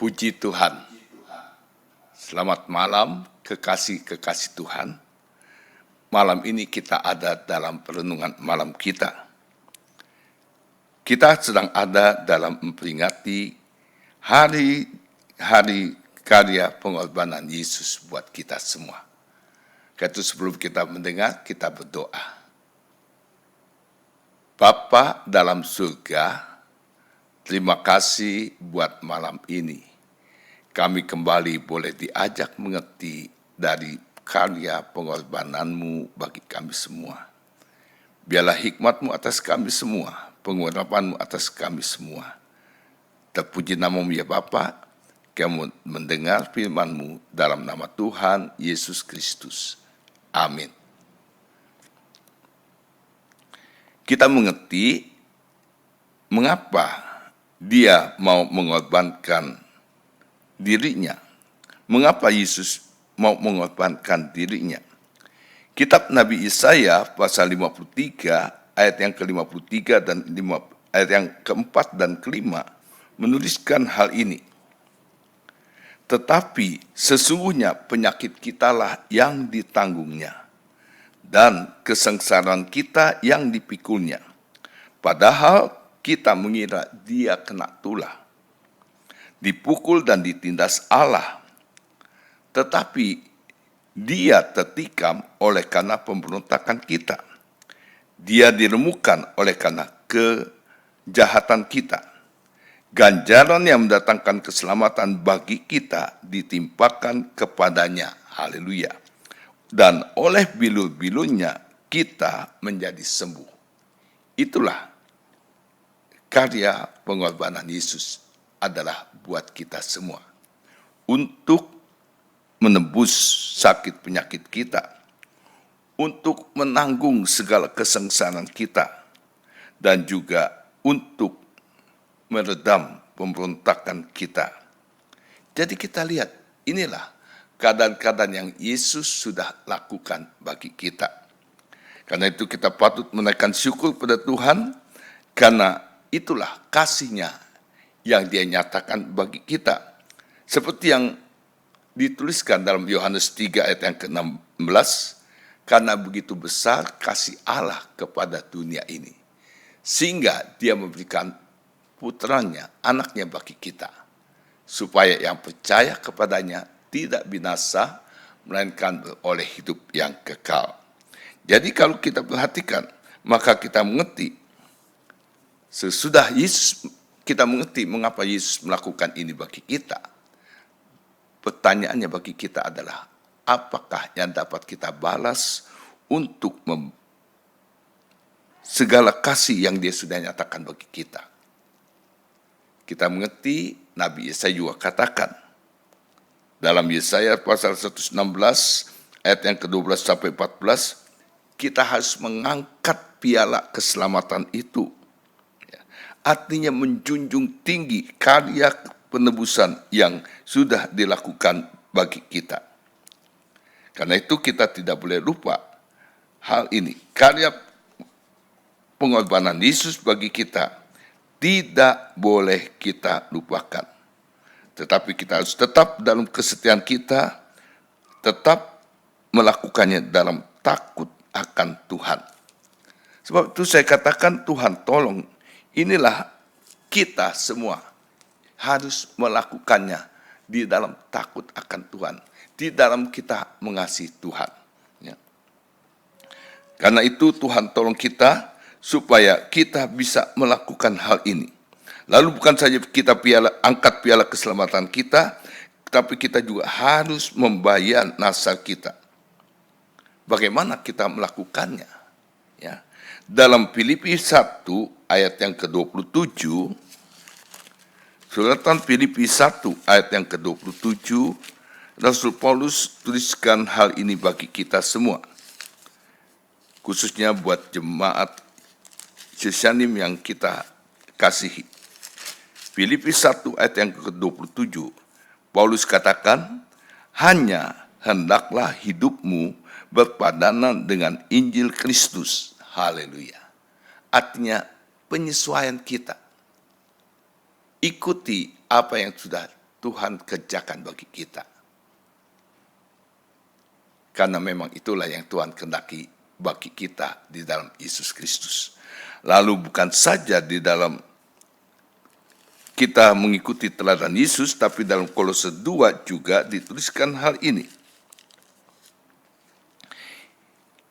Puji Tuhan. Selamat malam kekasih-kekasih Tuhan. Malam ini kita ada dalam perenungan malam kita. Kita sedang ada dalam memperingati hari karya pengorbanan Yesus buat kita semua. Karena itu sebelum kita mendengar, kita berdoa. Bapa dalam surga, terima kasih buat malam ini. Kami kembali boleh diajak mengerti dari karya pengorbananmu bagi kami semua. Biarlah hikmatmu atas kami semua, pengurapanmu atas kami semua. Terpuji namamu ya Bapa, kami mendengar firmanmu dalam nama Tuhan Yesus Kristus. Amin. Kita mengerti mengapa dia mau mengorbankan dirinya. Mengapa Yesus mau mengorbankan dirinya? Kitab Nabi Yesaya pasal 53 ayat yang ke-53 dan ayat yang keempat dan kelima menuliskan hal ini. Tetapi sesungguhnya penyakit kitalah yang ditanggungnya dan kesengsaraan kita yang dipikulnya. Padahal kita mengira dia kena tulah, dipukul dan ditindas Allah. Tetapi dia tertikam oleh karena pemberontakan kita. Dia diremukkan oleh karena kejahatan kita. Ganjaran yang mendatangkan keselamatan bagi kita ditimpakan kepadanya. Haleluya. Dan oleh bilur-bilurnya kita menjadi sembuh. Itulah karya pengorbanan Yesus adalah buat kita semua. Untuk menebus sakit penyakit kita. Untuk menanggung segala kesengsaraan kita. Dan juga untuk meredam pemberontakan kita. Jadi kita lihat, inilah keadaan-keadaan yang Yesus sudah lakukan bagi kita. Karena itu kita patut menaikkan syukur pada Tuhan, karena itulah kasih-Nya yang Dia nyatakan bagi kita. Seperti yang dituliskan dalam Yohanes 3 ayat yang ke-16, karena begitu besar kasih Allah kepada dunia ini, sehingga Dia memberikan putranya, anaknya bagi kita, supaya yang percaya kepadanya tidak binasa, melainkan beroleh hidup yang kekal. Jadi kalau kita perhatikan, maka kita mengerti, sesudah Yesus, kita mengerti mengapa Yesus melakukan ini bagi kita. Pertanyaannya bagi kita adalah, apakah yang dapat kita balas untuk segala kasih yang Dia sudah nyatakan bagi kita? Kita mengerti, Nabi Yesaya juga katakan, dalam Yesaya pasal 116 ayat yang ke-12 sampai 14, kita harus mengangkat piala keselamatan itu. Artinya menjunjung tinggi karya penebusan yang sudah dilakukan bagi kita. Karena itu kita tidak boleh lupa hal ini. Karya pengorbanan Yesus bagi kita tidak boleh kita lupakan. Tetapi kita harus tetap dalam kesetiaan kita, tetap melakukannya dalam takut akan Tuhan. Sebab itu saya katakan, Tuhan tolong, inilah kita semua harus melakukannya di dalam takut akan Tuhan, di dalam kita mengasihi Tuhan. Ya. Karena itu Tuhan tolong kita supaya kita bisa melakukan hal ini. Lalu bukan saja kita angkat piala keselamatan kita, tapi kita juga harus membayar nasar kita. Bagaimana kita melakukannya? Ya. Dalam Filipi 1 ayat yang ke-27, suratan Filipi 1 ayat yang ke-27, Rasul Paulus tuliskan hal ini bagi kita semua. Khususnya buat jemaat Sesianim yang kita kasihi. Filipi 1 ayat yang ke-27, Paulus katakan, hanya hendaklah hidupmu berpadanan dengan Injil Kristus. Haleluya. Artinya penyesuaian kita. Ikuti apa yang sudah Tuhan kerjakan bagi kita. Karena memang itulah yang Tuhan kehendaki bagi kita di dalam Yesus Kristus. Lalu bukan saja di dalam kita mengikuti teladan Yesus, tapi dalam Kolose 2 juga dituliskan hal ini.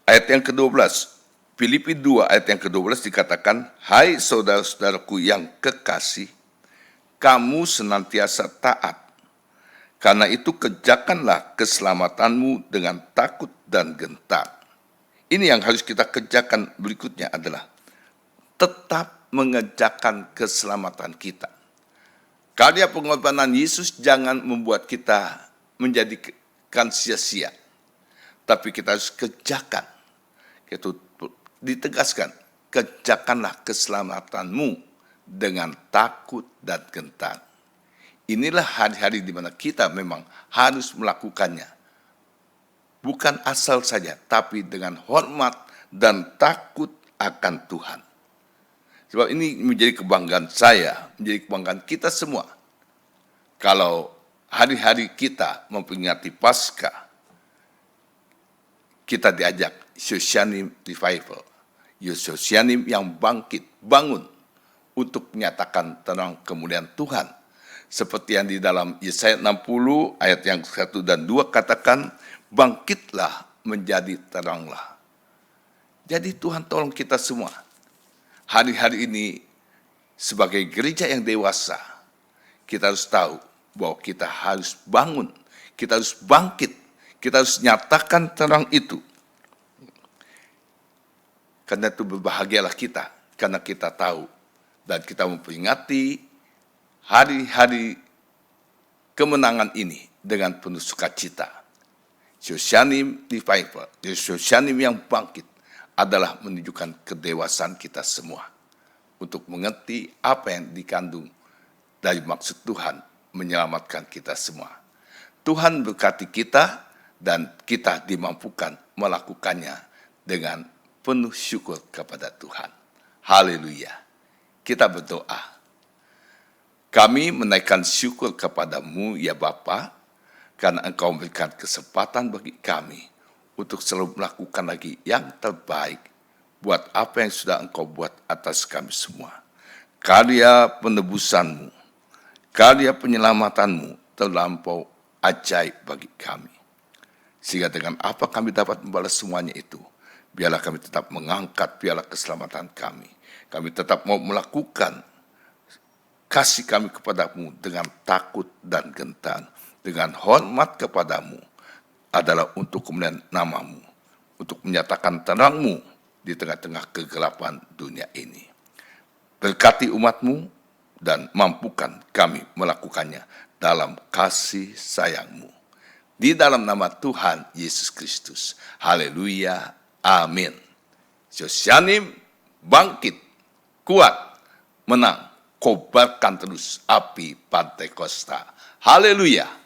Ayat yang ke-12, Filipi 2 ayat yang ke-12 dikatakan, hai saudara-saudaraku yang kekasih, kamu senantiasa taat. Karena itu kerjakanlah keselamatanmu dengan takut dan gentar. Ini yang harus kita kerjakan berikutnya adalah tetap mengerjakan keselamatan kita. Karya pengorbanan Yesus jangan membuat kita menjadikan sia-sia. Tapi kita harus kerjakan. Itu ditegaskan, kerjakanlah keselamatanmu dengan takut dan gentar. Inilah hari-hari di mana kita memang harus melakukannya. Bukan asal saja, tapi dengan hormat dan takut akan Tuhan. Sebab ini menjadi kebanggaan saya, menjadi kebanggaan kita semua. Kalau hari-hari kita memperingati Paskah, kita diajak Yosyanim Revival. Yosyanim yang bangkit, bangun untuk menyatakan terang kemuliaan Tuhan. Seperti yang di dalam Yesaya 60 ayat yang 1 dan 2 katakan, bangkitlah menjadi teranglah. Jadi Tuhan tolong kita semua. Hari-hari ini sebagai gereja yang dewasa, kita harus tahu bahwa kita harus bangun, kita harus bangkit, kita harus nyatakan terang itu. Karena itu berbahagialah kita, karena kita tahu dan kita memperingati hari-hari kemenangan ini dengan penuh sukacita. Yosyanim Revival, Yosyanim yang bangkit adalah menunjukkan kedewasaan kita semua untuk mengerti apa yang dikandung dari maksud Tuhan menyelamatkan kita semua. Tuhan berkati kita dan kita dimampukan melakukannya dengan penuh syukur kepada Tuhan. Haleluya. Kita berdoa. Kami menaikkan syukur kepadamu ya Bapa, karena Engkau memberikan kesempatan bagi kami untuk selalu melakukan lagi yang terbaik buat apa yang sudah Engkau buat atas kami semua. Karya penebusan-Mu, karya penyelamatan-Mu terlampau ajaib bagi kami. Sehingga dengan apa kami dapat membalas semuanya itu, biarlah kami tetap mengangkat piala keselamatan kami. Kami tetap mau melakukan kasih kami kepadamu dengan takut dan gentar, dengan hormat kepadamu adalah untuk kemuliaan namamu, untuk menyatakan terangmu di tengah-tengah kegelapan dunia ini. Berkati umatmu dan mampukan kami melakukannya dalam kasih sayangmu. Di dalam nama Tuhan Yesus Kristus. Haleluya. Amin. Yosyanim bangkit, kuat, menang. Kobarkan terus api Pantekosta. Haleluya.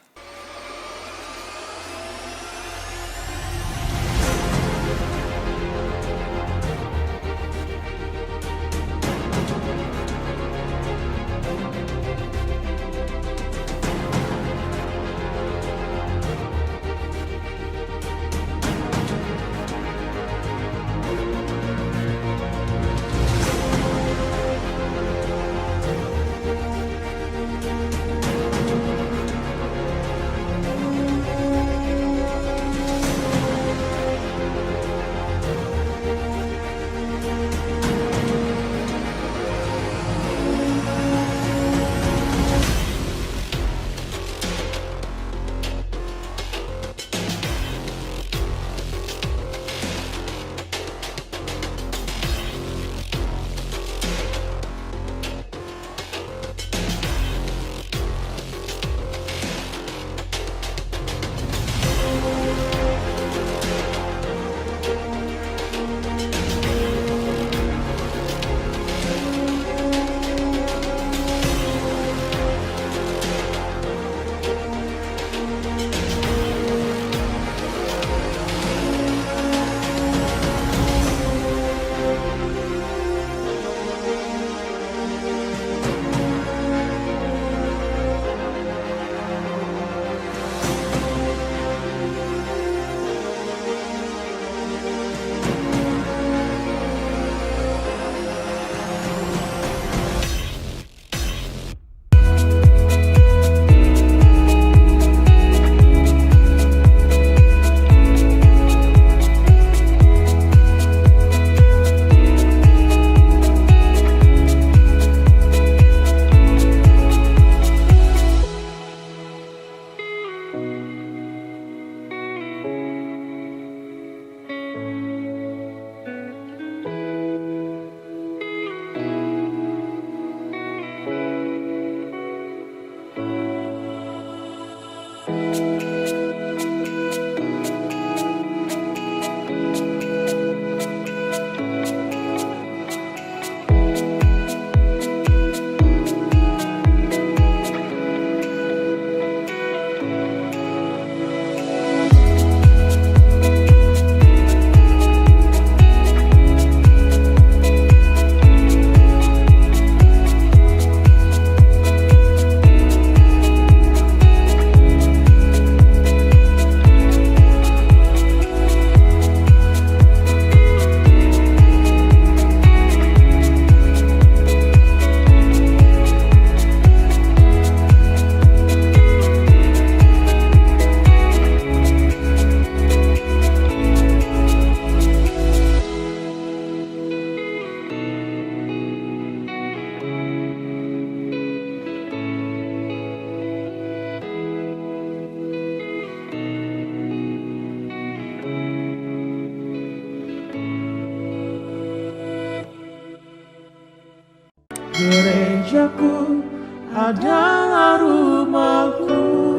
gerejaku adalah rumahku.